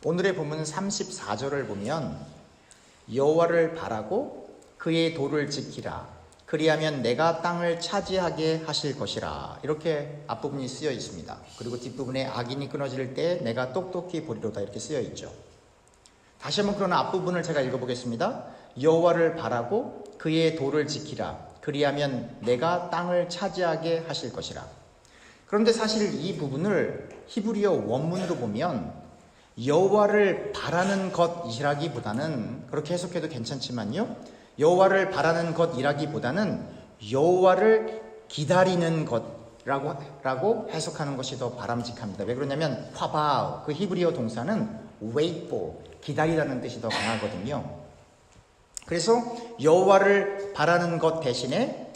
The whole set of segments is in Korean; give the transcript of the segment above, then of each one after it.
오늘의 본문 34절을 보면 여호와를 바라고 그의 도를 지키라. 그리하면 내가 땅을 차지하게 하실 것이라. 이렇게 앞부분이 쓰여 있습니다. 그리고 뒷부분에 악인이 끊어질 때 내가 똑똑히 보리로다 이렇게 쓰여 있죠. 다시 한번 그러나 앞부분을 제가 읽어보겠습니다. 여호와를 바라고 그의 도를 지키라. 그리하면 내가 땅을 차지하게 하실 것이라. 그런데 사실 이 부분을 히브리어 원문으로 보면 여호와를 바라는 것이라기보다는, 그렇게 해석해도 괜찮지만요, 여호와를 바라는 것이라기보다는 여호와를 기다리는 것이라고 해석하는 것이 더 바람직합니다. 왜 그러냐면 화바우, 그 히브리어 동사는 wait for, 기다리라는 뜻이 더 강하거든요. 그래서 여호와를 바라는 것 대신에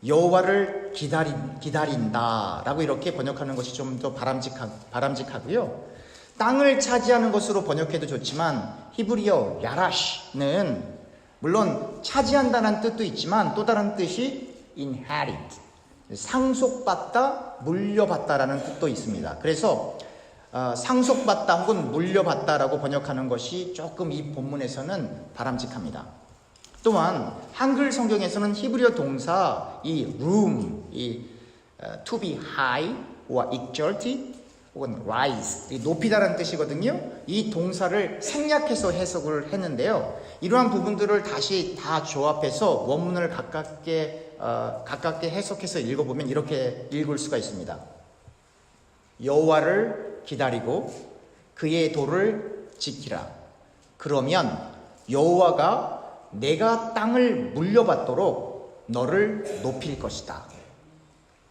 여호와를 기다린다라고 이렇게 번역하는 것이 좀 더 바람직하고요. 땅을 차지하는 것으로 번역해도 좋지만 히브리어 야라시는 물론 차지한다는 뜻도 있지만 또 다른 뜻이 inherit, 상속받다, 물려받다라는 뜻도 있습니다. 그래서 상속받다 혹은 물려받다라고 번역하는 것이 조금 이 본문에서는 바람직합니다. 또한 한글 성경에서는 히브리어 동사 이 room, to be high or exalted 혹은 rise, 높이다라는 뜻이거든요. 이 동사를 생략해서 해석을 했는데요. 이러한 부분들을 다시 다 조합해서 원문을 가깝게 해석해서 읽어보면 이렇게 읽을 수가 있습니다. 여호와를 기다리고 그의 도를 지키라. 그러면 여호와가 내가 땅을 물려받도록 너를 높일 것이다.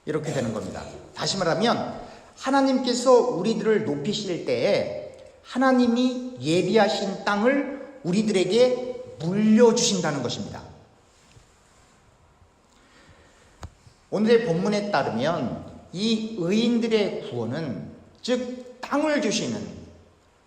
이렇게 되는 겁니다. 다시 말하면 하나님께서 우리들을 높이실 때에 하나님이 예비하신 땅을 우리들에게 물려주신다는 것입니다. 오늘의 본문에 따르면 이 의인들의 구원은, 즉 땅을 주시는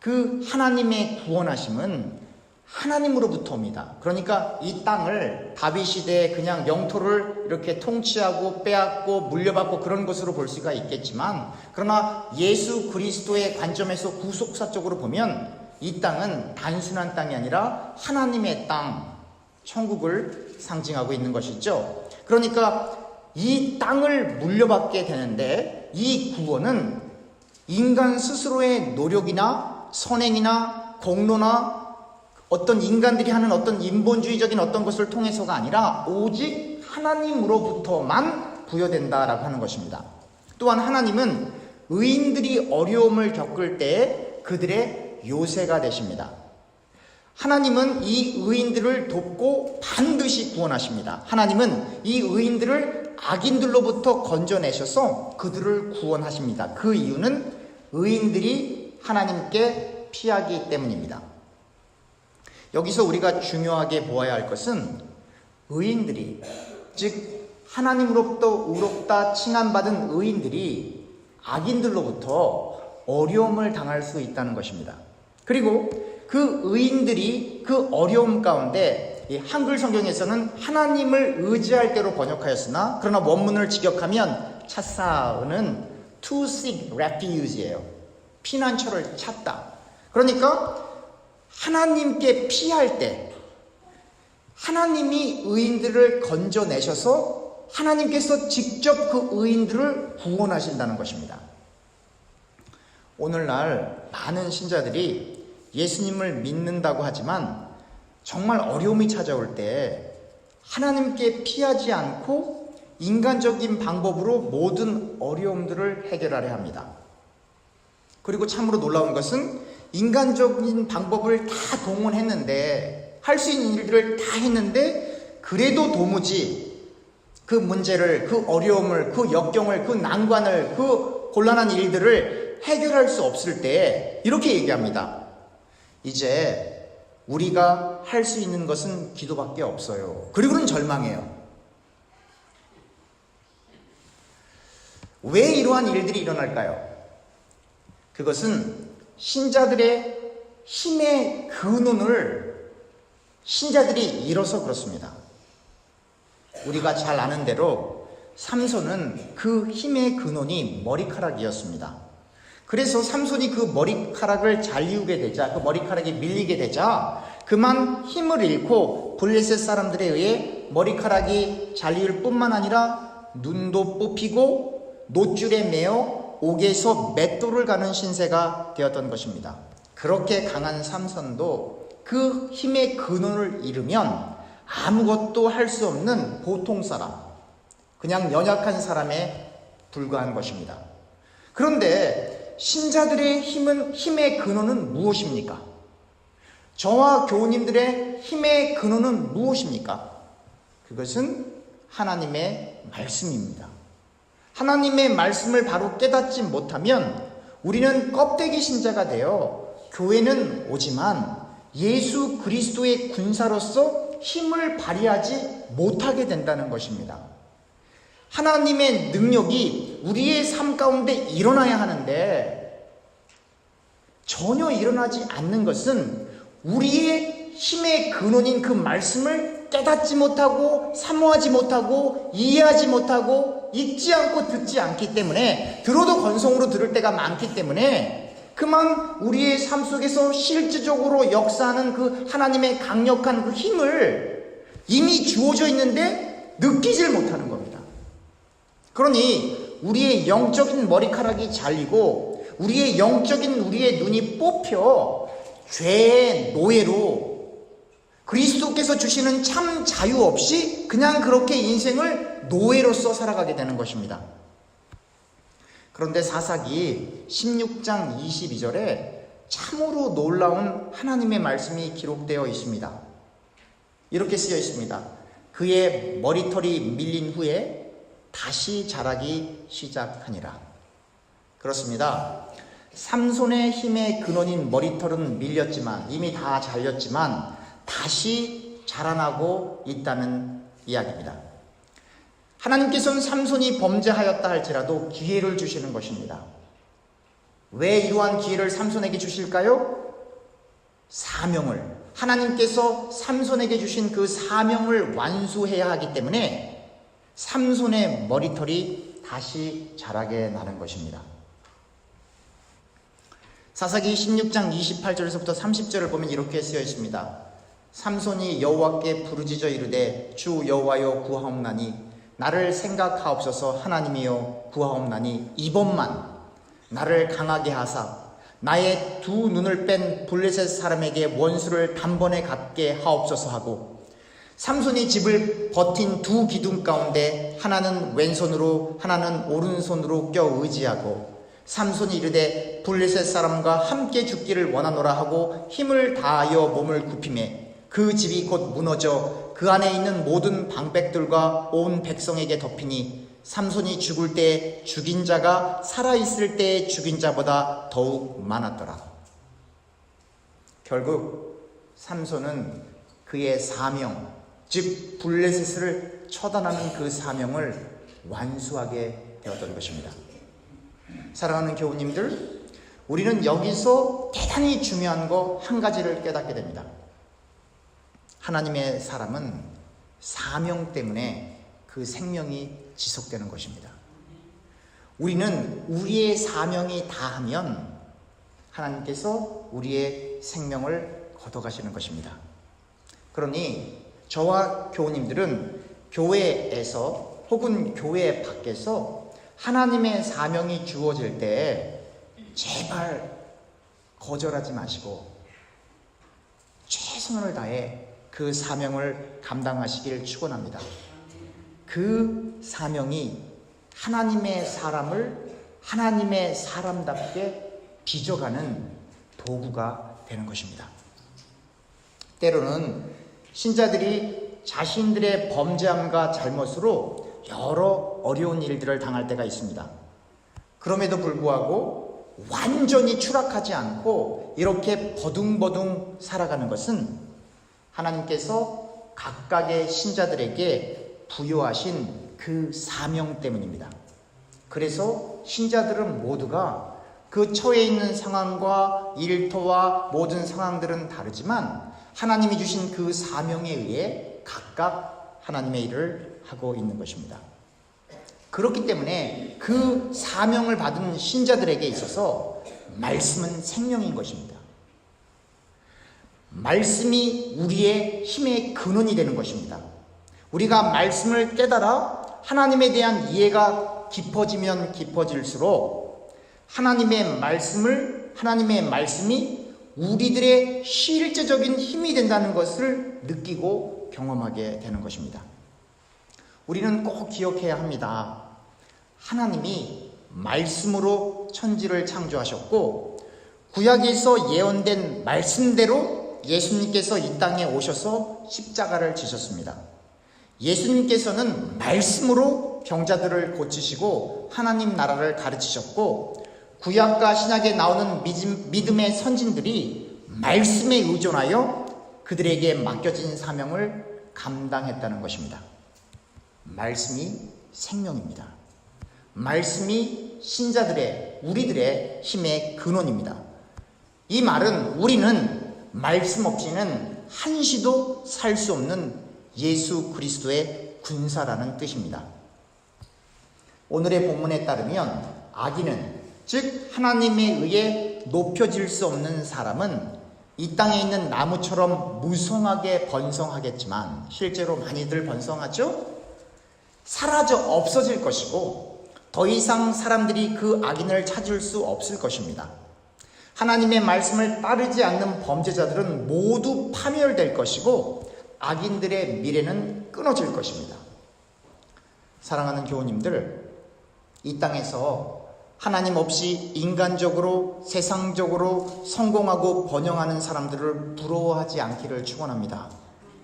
그 하나님의 구원하심은 하나님으로부터 옵니다. 그러니까 이 땅을 다윗 시대에 그냥 영토를 이렇게 통치하고 빼앗고 물려받고 그런 것으로 볼 수가 있겠지만, 그러나 예수 그리스도의 관점에서 구속사적으로 보면 이 땅은 단순한 땅이 아니라 하나님의 땅, 천국을 상징하고 있는 것이죠. 그러니까 이 땅을 물려받게 되는데 이 구원은 인간 스스로의 노력이나 선행이나 공로나 어떤 인간들이 하는 어떤 인본주의적인 어떤 것을 통해서가 아니라 오직 하나님으로부터만 부여된다라고 하는 것입니다. 또한 하나님은 의인들이 어려움을 겪을 때에 그들의 요새가 되십니다. 하나님은 이 의인들을 돕고 반드시 구원하십니다. 하나님은 이 의인들을 악인들로부터 건져내셔서 그들을 구원하십니다. 그 이유는 의인들이 하나님께 피하기 때문입니다. 여기서 우리가 중요하게 보아야 할 것은 의인들이, 즉 하나님으로부터 의롭다 칭함받은 의인들이 악인들로부터 어려움을 당할 수 있다는 것입니다. 그리고 그 의인들이 그 어려움 가운데 한글 성경에서는 하나님을 의지할 때로 번역하였으나, 그러나 원문을 직역하면 차사는 to seek refuge예요. 피난처를 찾다. 그러니까 하나님께 피할 때 하나님이 의인들을 건져내셔서 하나님께서 직접 그 의인들을 구원하신다는 것입니다. 오늘날 많은 신자들이 예수님을 믿는다고 하지만 정말 어려움이 찾아올 때 하나님께 피하지 않고 인간적인 방법으로 모든 어려움들을 해결하려 합니다. 그리고 참으로 놀라운 것은 인간적인 방법을 다 동원했는데, 할 수 있는 일들을 다 했는데 그래도 도무지 그 문제를, 그 어려움을, 그 역경을, 그 난관을, 그 곤란한 일들을 해결할 수 없을 때 이렇게 얘기합니다. 이제 우리가 할 수 있는 것은 기도밖에 없어요. 그리고는 절망해요. 왜 이러한 일들이 일어날까요? 그것은 신자들의 힘의 근원을 신자들이 잃어서 그렇습니다. 우리가 잘 아는 대로 삼손은 그 힘의 근원이 머리카락이었습니다. 그래서 삼손이 그 머리카락을 잘리우게 되자, 그 머리카락이 밀리게 되자 그만 힘을 잃고 블레셋 사람들에 의해 머리카락이 잘리울 뿐만 아니라 눈도 뽑히고 노줄에 매어 옥에서 맷돌을 가는 신세가 되었던 것입니다. 그렇게 강한 삼손도 그 힘의 근원을 잃으면 아무것도 할 수 없는 보통 사람, 그냥 연약한 사람에 불과한 것입니다. 그런데 신자들의 힘의 근원은 무엇입니까? 저와 교우님들의 힘의 근원은 무엇입니까? 그것은 하나님의 말씀입니다. 하나님의 말씀을 바로 깨닫지 못하면 우리는 껍데기 신자가 되어 교회는 오지만 예수 그리스도의 군사로서 힘을 발휘하지 못하게 된다는 것입니다. 하나님의 능력이 우리의 삶 가운데 일어나야 하는데 전혀 일어나지 않는 것은 우리의 힘의 근원인 그 말씀을 깨닫지 못하고 사모하지 못하고 이해하지 못하고 읽지 않고 듣지 않기 때문에, 들어도 건성으로 들을 때가 많기 때문에 그만 우리의 삶 속에서 실질적으로 역사하는 그 하나님의 강력한 그 힘을 이미 주어져 있는데 느끼질 못하는 겁니다. 그러니 우리의 영적인 머리카락이 잘리고 우리의 눈이 뽑혀 죄의 노예로 그리스도께서 주시는 참 자유 없이 그냥 그렇게 인생을 노예로서 살아가게 되는 것입니다. 그런데 사사기 16장 22절에 참으로 놀라운 하나님의 말씀이 기록되어 있습니다. 이렇게 쓰여 있습니다. 그의 머리털이 밀린 후에 다시 자라기 시작하니라. 그렇습니다. 삼손의 힘의 근원인 머리털은 밀렸지만, 이미 다 잘렸지만 다시 자라나고 있다는 이야기입니다. 하나님께서는 삼손이 범죄하였다 할지라도 기회를 주시는 것입니다. 왜 이러한 기회를 삼손에게 주실까요? 사명을, 하나님께서 삼손에게 주신 그 사명을 완수해야 하기 때문에 삼손의 머리털이 다시 자라게 나는 것입니다. 사사기 16장 28절에서부터 30절을 보면 이렇게 쓰여 있습니다. 삼손이 여호와께 부르짖어 이르되 주 여호와여 구하옵나니 나를 생각하옵소서. 하나님이여 구하옵나니 이번만 나를 강하게 하사 나의 두 눈을 뺀 블레셋 사람에게 원수를 단번에 갚게 하옵소서 하고, 삼손이 집을 버틴 두 기둥 가운데 하나는 왼손으로 하나는 오른손으로 껴 의지하고, 삼손이 이르되 블레셋 사람과 함께 죽기를 원하노라 하고 힘을 다하여 몸을 굽히매 그 집이 곧 무너져 그 안에 있는 모든 방백들과 온 백성에게 덮이니 삼손이 죽을 때 죽인 자가 살아있을 때 죽인 자보다 더욱 많았더라. 결국 삼손은 그의 사명, 즉 블레셋을 처단하는 그 사명을 완수하게 되었던 것입니다. 사랑하는 교우님들, 우리는 여기서 대단히 중요한 거 한 가지를 깨닫게 됩니다. 하나님의 사람은 사명 때문에 그 생명이 지속되는 것입니다. 우리는 우리의 사명이 다하면 하나님께서 우리의 생명을 걷어가시는 것입니다. 그러니 저와 교우님들은 교회에서 혹은 교회 밖에서 하나님의 사명이 주어질 때 제발 거절하지 마시고 최선을 다해 그 사명을 감당하시길 축원합니다. 그 사명이 하나님의 사람을 하나님의 사람답게 빚어가는 도구가 되는 것입니다. 때로는 신자들이 자신들의 범죄함과 잘못으로 여러 어려운 일들을 당할 때가 있습니다. 그럼에도 불구하고 완전히 추락하지 않고 이렇게 버둥버둥 살아가는 것은 하나님께서 각각의 신자들에게 부여하신 그 사명 때문입니다. 그래서 신자들은 모두가 그 처해 있는 상황과 일터와 모든 상황들은 다르지만 하나님이 주신 그 사명에 의해 각각 하나님의 일을 하고 있는 것입니다. 그렇기 때문에 그 사명을 받은 신자들에게 있어서 말씀은 생명인 것입니다. 말씀이 우리의 힘의 근원이 되는 것입니다. 우리가 말씀을 깨달아 하나님에 대한 이해가 깊어지면 깊어질수록 하나님의 말씀이 우리들의 실제적인 힘이 된다는 것을 느끼고 경험하게 되는 것입니다. 우리는 꼭 기억해야 합니다. 하나님이 말씀으로 천지를 창조하셨고 구약에서 예언된 말씀대로 예수님께서 이 땅에 오셔서 십자가를 지셨습니다. 예수님께서는 말씀으로 병자들을 고치시고 하나님 나라를 가르치셨고 구약과 신약에 나오는 믿음의 선진들이 말씀에 의존하여 그들에게 맡겨진 사명을 감당했다는 것입니다. 말씀이 생명입니다. 말씀이 우리들의 힘의 근원입니다. 이 말은 우리는 말씀 없이는 한시도 살 수 없는 예수 그리스도의 군사라는 뜻입니다. 오늘의 본문에 따르면 악인은, 즉 하나님에 의해 높여질 수 없는 사람은 이 땅에 있는 나무처럼 무성하게 번성하겠지만 실제로 많이들 번성하죠? 사라져 없어질 것이고 더 이상 사람들이 그 악인을 찾을 수 없을 것입니다. 하나님의 말씀을 따르지 않는 범죄자들은 모두 파멸될 것이고 악인들의 미래는 끊어질 것입니다. 사랑하는 교우님들, 이 땅에서 하나님 없이 인간적으로 세상적으로 성공하고 번영하는 사람들을 부러워하지 않기를 축원합니다.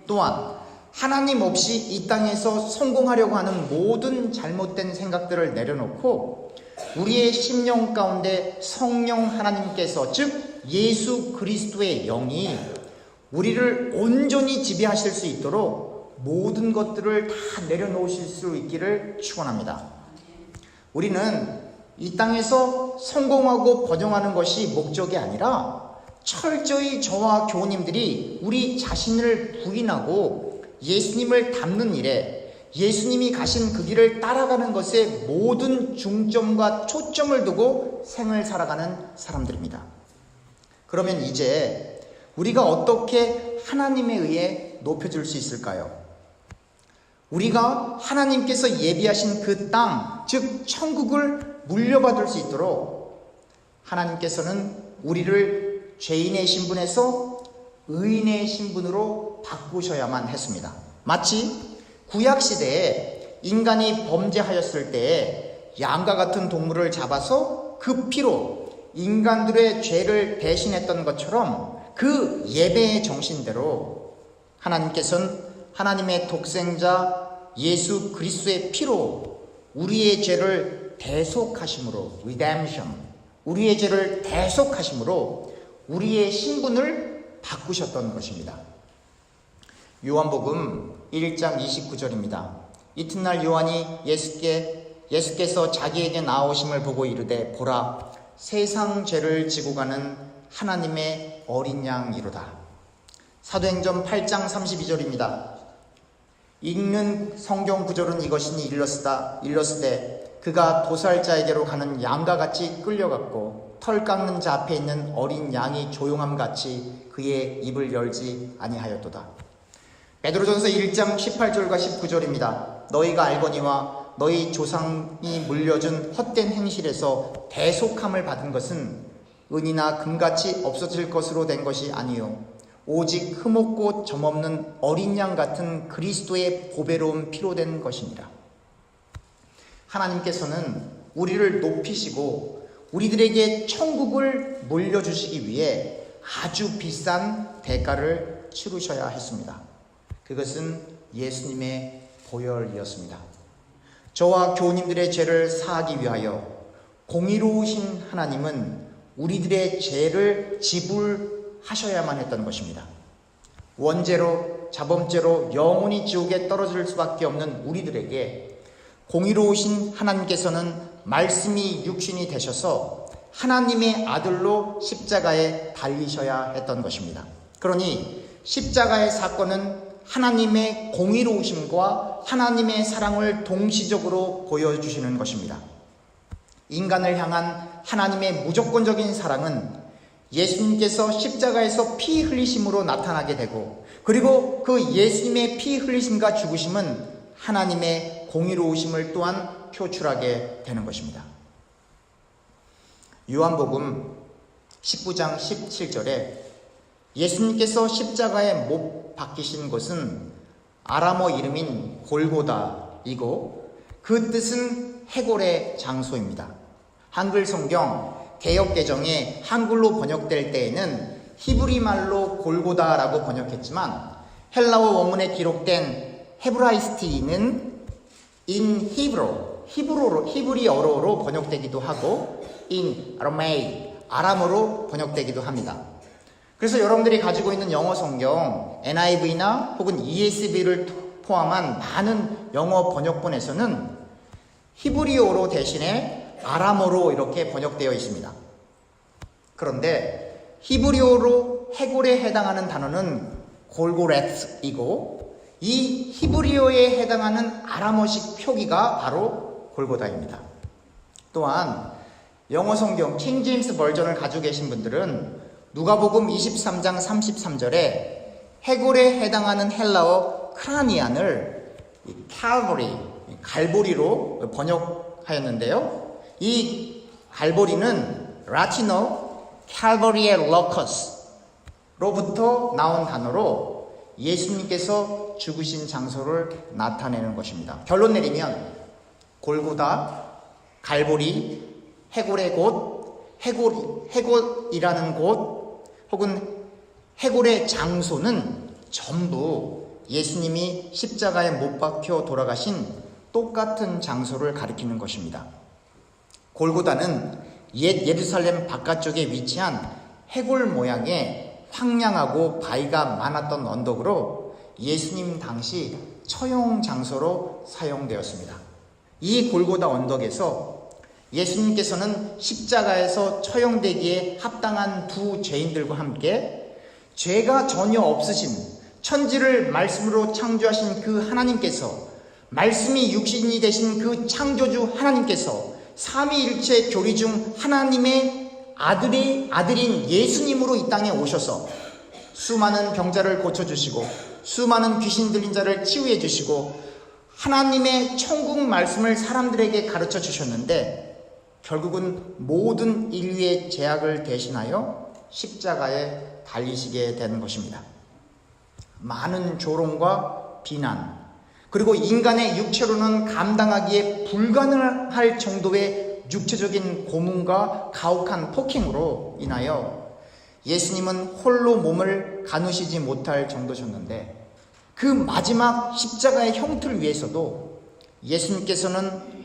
또한 하나님 없이 이 땅에서 성공하려고 하는 모든 잘못된 생각들을 내려놓고 우리의 심령 가운데 성령 하나님께서, 즉 예수 그리스도의 영이 우리를 온전히 지배하실 수 있도록 모든 것들을 다 내려놓으실 수 있기를 축원합니다. 우리는 이 땅에서 성공하고 번영하는 것이 목적이 아니라 철저히 저와 교우님들이 우리 자신을 부인하고 예수님을 닮는 일에, 예수님이 가신 그 길을 따라가는 것에 모든 중점과 초점을 두고 생을 살아가는 사람들입니다. 그러면 이제 우리가 어떻게 하나님에 의해 높여질 수 있을까요? 우리가 하나님께서 예비하신 그 땅, 즉 천국을 물려받을 수 있도록 하나님께서는 우리를 죄인의 신분에서 의인의 신분으로 바꾸셔야만 했습니다. 마치 구약시대에 인간이 범죄하였을 때에 양과 같은 동물을 잡아서 그 피로 인간들의 죄를 대신했던 것처럼 그 예배의 정신대로 하나님께서는 하나님의 독생자 예수 그리스도의 피로 우리의 죄를 대속하심으로, redemption, 우리의 죄를 대속하심으로 우리의 신분을 바꾸셨던 것입니다. 요한복음 1장 29절입니다. 이튿날 요한이 예수께서 자기에게 나오심을 보고 이르되 보라, 세상 죄를 지고 가는 하나님의 어린 양이로다. 사도행전 8장 32절입니다. 읽는 성경 구절은 이것이니 일렀으되 그가 도살자에게로 가는 양과 같이 끌려갔고 털 깎는 자 앞에 있는 어린 양이 조용함같이 그의 입을 열지 아니하였도다. 베드로전서 1장 18절과 19절입니다. 너희가 알거니와 너희 조상이 물려준 헛된 행실에서 대속함을 받은 것은 은이나 금같이 없어질 것으로 된 것이 아니요 오직 흠없고 점없는 어린 양 같은 그리스도의 보배로운 피로 된 것이니라. 하나님께서는 우리를 높이시고 우리들에게 천국을 물려주시기 위해 아주 비싼 대가를 치르셔야 했습니다. 그것은 예수님의 보혈이었습니다. 저와 교우님들의 죄를 사하기 위하여 공의로우신 하나님은 우리들의 죄를 지불하셔야만 했던 것입니다. 원죄로 자범죄로 영원히 지옥에 떨어질 수밖에 없는 우리들에게 공의로우신 하나님께서는 말씀이 육신이 되셔서 하나님의 아들로 십자가에 달리셔야 했던 것입니다. 그러니 십자가의 사건은 하나님의 공의로우심과 하나님의 사랑을 동시적으로 보여주시는 것입니다. 인간을 향한 하나님의 무조건적인 사랑은 예수님께서 십자가에서 피 흘리심으로 나타나게 되고, 그리고 그 예수님의 피 흘리심과 죽으심은 하나님의 공의로우심을 또한 표출하게 되는 것입니다. 요한복음 19장 17절에 예수님께서 십자가에 못 박히신 곳은 아람어 이름인 골고다이고 그 뜻은 해골의 장소입니다. 한글 성경 개역개정에 한글로 번역될 때에는 히브리 말로 골고다라고 번역했지만 헬라어 원문에 기록된 헤브라이스티는 in 히브리어로 번역되기도 하고 in 아라메이 아람어로 번역되기도 합니다. 그래서 여러분들이 가지고 있는 영어 성경 NIV나 혹은 ESV를 포함한 많은 영어 번역본에서는 히브리어로 대신에 아람어로 이렇게 번역되어 있습니다. 그런데 히브리어로 해골에 해당하는 단어는 골고렛이고 이 히브리어에 해당하는 아람어식 표기가 바로 골고다입니다. 또한 영어 성경 킹 제임스 버전을 가지고 계신 분들은 누가복음 23장 33절에 해골에 해당하는 헬라어 크라니안을 갈보리로 번역하였는데요. 이 갈보리는 라틴어 칼버리의 러커스로부터 나온 단어로 예수님께서 죽으신 장소를 나타내는 것입니다. 결론 내리면 골고다, 갈보리, 해골의 곳, 해골이라는 곳 혹은 해골의 장소는 전부 예수님이 십자가에 못 박혀 돌아가신 똑같은 장소를 가리키는 것입니다. 골고다는 옛 예루살렘 바깥쪽에 위치한 해골 모양의 황량하고 바위가 많았던 언덕으로 예수님 당시 처형 장소로 사용되었습니다. 이 골고다 언덕에서 예수님께서는 십자가에서 처형되기에 합당한 두 죄인들과 함께 죄가 전혀 없으신 천지를 말씀으로 창조하신 그 하나님께서, 말씀이 육신이 되신 그 창조주 하나님께서 삼위일체 교리 중 하나님의 아들인 예수님으로 이 땅에 오셔서 수많은 병자를 고쳐주시고 수많은 귀신 들린 자를 치유해 주시고 하나님의 천국 말씀을 사람들에게 가르쳐 주셨는데 결국은 모든 인류의 죄악을 대신하여 십자가에 달리시게 되는 것입니다. 많은 조롱과 비난, 그리고 인간의 육체로는 감당하기에 불가능할 정도의 육체적인 고문과 가혹한 폭행으로 인하여 예수님은 홀로 몸을 가누시지 못할 정도셨는데, 그 마지막 십자가의 형틀 위에서도 예수님께서는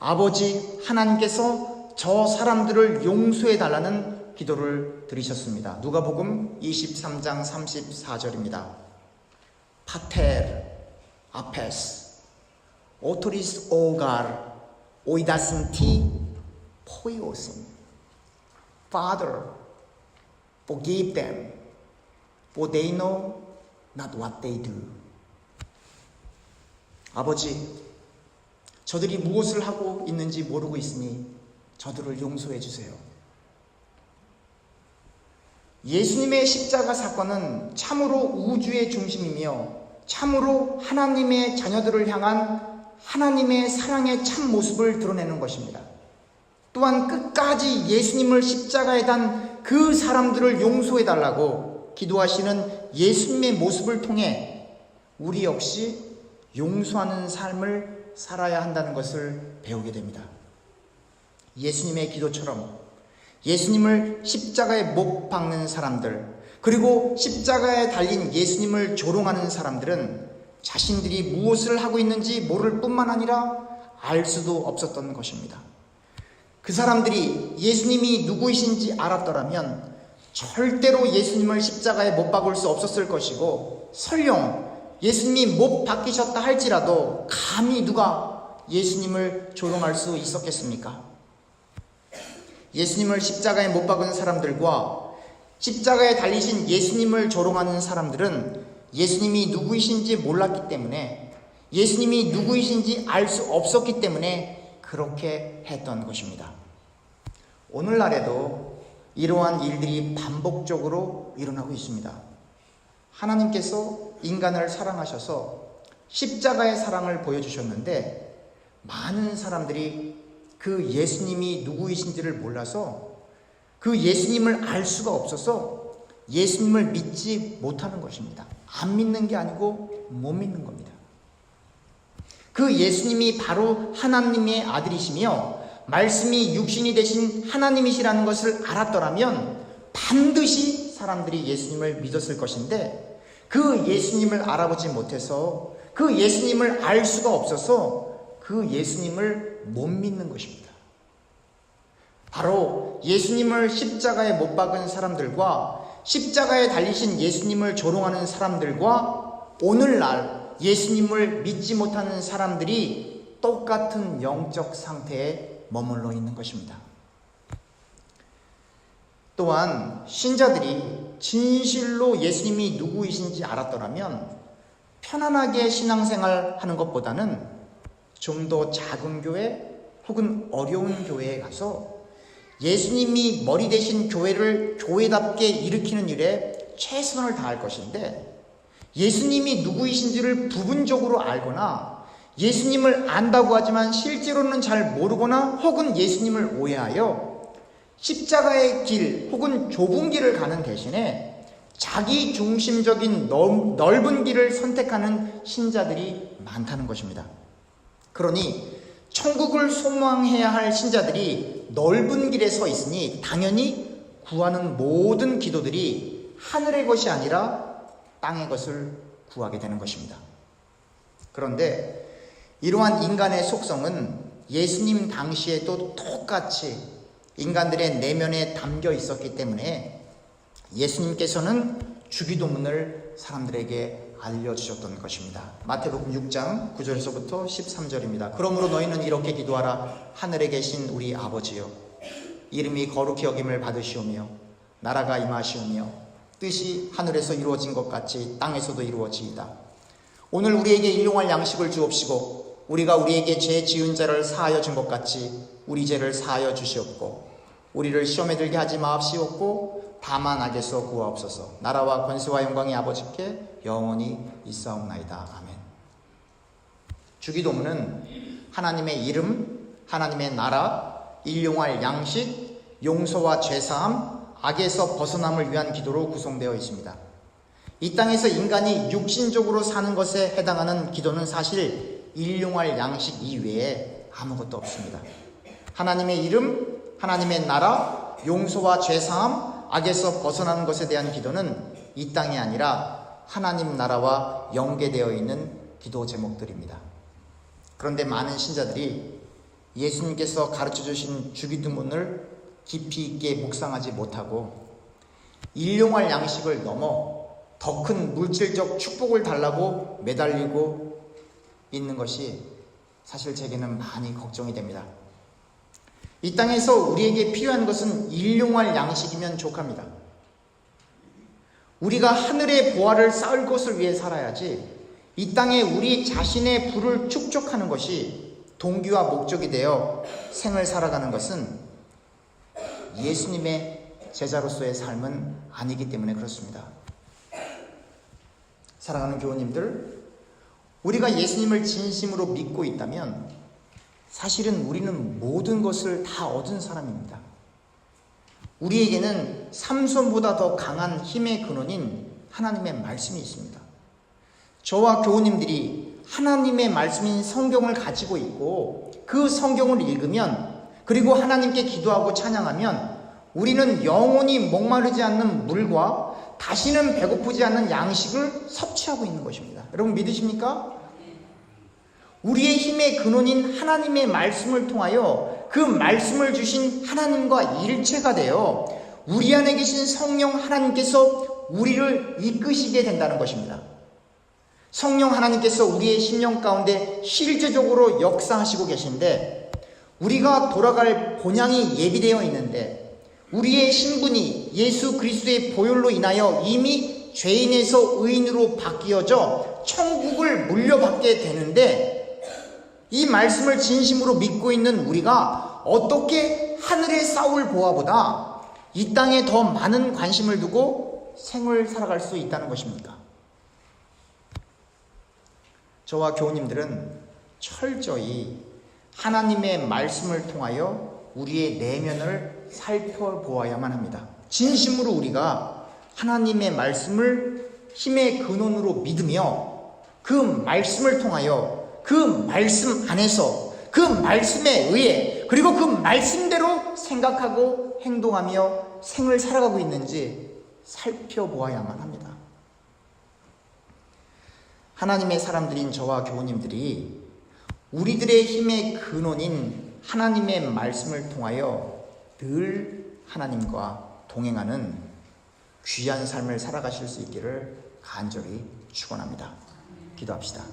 아버지 하나님께서 저 사람들을 용서해 달라는 기도를 드리셨습니다. 누가복음 23장 34절입니다. 파테르 아페스 오토리스 오갈 오이다슨 티 포이오신 Father, forgive them, for they know not what they do. 아버지, 저들이 무엇을 하고 있는지 모르고 있으니 저들을 용서해 주세요. 예수님의 십자가 사건은 참으로 우주의 중심이며 참으로 하나님의 자녀들을 향한 하나님의 사랑의 참 모습을 드러내는 것입니다. 또한 끝까지 예수님을 십자가에 단 그 사람들을 용서해 달라고 기도하시는 예수님의 모습을 통해 우리 역시 용서하는 삶을 살아야 한다는 것을 배우게 됩니다. 예수님의 기도처럼 예수님을 십자가에 못 박는 사람들, 그리고 십자가에 달린 예수님을 조롱하는 사람들은 자신들이 무엇을 하고 있는지 모를 뿐만 아니라 알 수도 없었던 것입니다. 그 사람들이 예수님이 누구이신지 알았더라면 절대로 예수님을 십자가에 못 박을 수 없었을 것이고, 설령 예수님이 못 박히셨다 할지라도 감히 누가 예수님을 조롱할 수 있었겠습니까? 예수님을 십자가에 못 박은 사람들과 십자가에 달리신 예수님을 조롱하는 사람들은 예수님이 누구이신지 몰랐기 때문에, 예수님이 누구이신지 알 수 없었기 때문에 그렇게 했던 것입니다. 오늘날에도 이러한 일들이 반복적으로 일어나고 있습니다. 하나님께서 인간을 사랑하셔서 십자가의 사랑을 보여주셨는데 많은 사람들이 그 예수님이 누구이신지를 몰라서 그 예수님을 알 수가 없어서 예수님을 믿지 못하는 것입니다. 안 믿는 게 아니고 못 믿는 겁니다. 그 예수님이 바로 하나님의 아들이시며 말씀이 육신이 되신 하나님이시라는 것을 알았더라면 반드시 사람들이 예수님을 믿었을 것인데 그 예수님을 알아보지 못해서 그 예수님을 알 수가 없어서 그 예수님을 못 믿는 것입니다. 바로 예수님을 십자가에 못 박은 사람들과 십자가에 달리신 예수님을 조롱하는 사람들과 오늘날 예수님을 믿지 못하는 사람들이 똑같은 영적 상태에 머물러 있는 것입니다. 또한 신자들이 진실로 예수님이 누구이신지 알았더라면 편안하게 신앙생활 하는 것보다는 좀 더 작은 교회 혹은 어려운 교회에 가서 예수님이 머리 대신 교회를 교회답게 일으키는 일에 최선을 다할 것인데 예수님이 누구이신지를 부분적으로 알거나 예수님을 안다고 하지만 실제로는 잘 모르거나 혹은 예수님을 오해하여 십자가의 길 혹은 좁은 길을 가는 대신에 자기 중심적인 넓은 길을 선택하는 신자들이 많다는 것입니다. 그러니 천국을 소망해야 할 신자들이 넓은 길에 서 있으니 당연히 구하는 모든 기도들이 하늘의 것이 아니라 땅의 것을 구하게 되는 것입니다. 그런데 이러한 인간의 속성은 예수님 당시에도 똑같이 인간들의 내면에 담겨 있었기 때문에 예수님께서는 주기도문을 사람들에게 알려주셨던 것입니다. 마태복음 6장 9절에서부터 13절입니다. 그러므로 너희는 이렇게 기도하라. 하늘에 계신 우리 아버지여, 이름이 거룩히 여김을 받으시오며 나라가 임하시오며 뜻이 하늘에서 이루어진 것 같이 땅에서도 이루어지이다. 오늘 우리에게 일용할 양식을 주옵시고 우리가 우리에게 죄 지은 자를 사하여 준 것 같이 우리 죄를 사하여 주시옵고 우리를 시험에 들게 하지 마옵시옵고 다만 악에서 구하옵소서. 나라와 권세와 영광이 아버지께 영원히 있사옵나이다. 아멘. 주기도문은 하나님의 이름, 하나님의 나라, 일용할 양식, 용서와 죄사함, 악에서 벗어남을 위한 기도로 구성되어 있습니다. 이 땅에서 인간이 육신적으로 사는 것에 해당하는 기도는 사실 일용할 양식 이외에 아무것도 없습니다. 하나님의 이름, 하나님의 나라, 용서와 죄사함, 악에서 벗어나는 것에 대한 기도는 이 땅이 아니라 하나님 나라와 연계되어 있는 기도 제목들입니다. 그런데 많은 신자들이 예수님께서 가르쳐 주신 주기도문을 깊이 있게 묵상하지 못하고 일용할 양식을 넘어 더 큰 물질적 축복을 달라고 매달리고 있는 것이 사실 제게는 많이 걱정이 됩니다. 이 땅에서 우리에게 필요한 것은 일용할 양식이면 족합니다. 우리가 하늘의 보화를 쌓을 것을 위해 살아야지 이 땅에 우리 자신의 부를 축적하는 것이 동기와 목적이 되어 생을 살아가는 것은 예수님의 제자로서의 삶은 아니기 때문에 그렇습니다. 사랑하는 교우님들, 우리가 예수님을 진심으로 믿고 있다면 사실은 우리는 모든 것을 다 얻은 사람입니다. 우리에게는 삼손보다 더 강한 힘의 근원인 하나님의 말씀이 있습니다. 저와 교우님들이 하나님의 말씀인 성경을 가지고 있고 그 성경을 읽으면 그리고 하나님께 기도하고 찬양하면 우리는 영원히 목마르지 않는 물과 다시는 배고프지 않는 양식을 섭취하고 있는 것입니다. 여러분 믿으십니까? 우리의 힘의 근원인 하나님의 말씀을 통하여 그 말씀을 주신 하나님과 일체가 되어 우리 안에 계신 성령 하나님께서 우리를 이끄시게 된다는 것입니다. 성령 하나님께서 우리의 심령 가운데 실제적으로 역사하시고 계신데 우리가 돌아갈 본향이 예비되어 있는데 우리의 신분이 예수 그리스도의 보혈로 인하여 이미 죄인에서 의인으로 바뀌어져 천국을 물려받게 되는데 이 말씀을 진심으로 믿고 있는 우리가 어떻게 하늘에 쌓을 보화보다 이 땅에 더 많은 관심을 두고 생을 살아갈 수 있다는 것입니다. 저와 교우님들은 철저히 하나님의 말씀을 통하여 우리의 내면을 살펴보아야만 합니다. 진심으로 우리가 하나님의 말씀을 힘의 근원으로 믿으며 그 말씀을 통하여 그 말씀 안에서 그 말씀에 의해 그리고 그 말씀대로 생각하고 행동하며 생을 살아가고 있는지 살펴보아야만 합니다. 하나님의 사람들인 저와 교우님들이 우리들의 힘의 근원인 하나님의 말씀을 통하여 늘 하나님과 동행하는 귀한 삶을 살아가실 수 있기를 간절히 축원합니다. 기도합시다.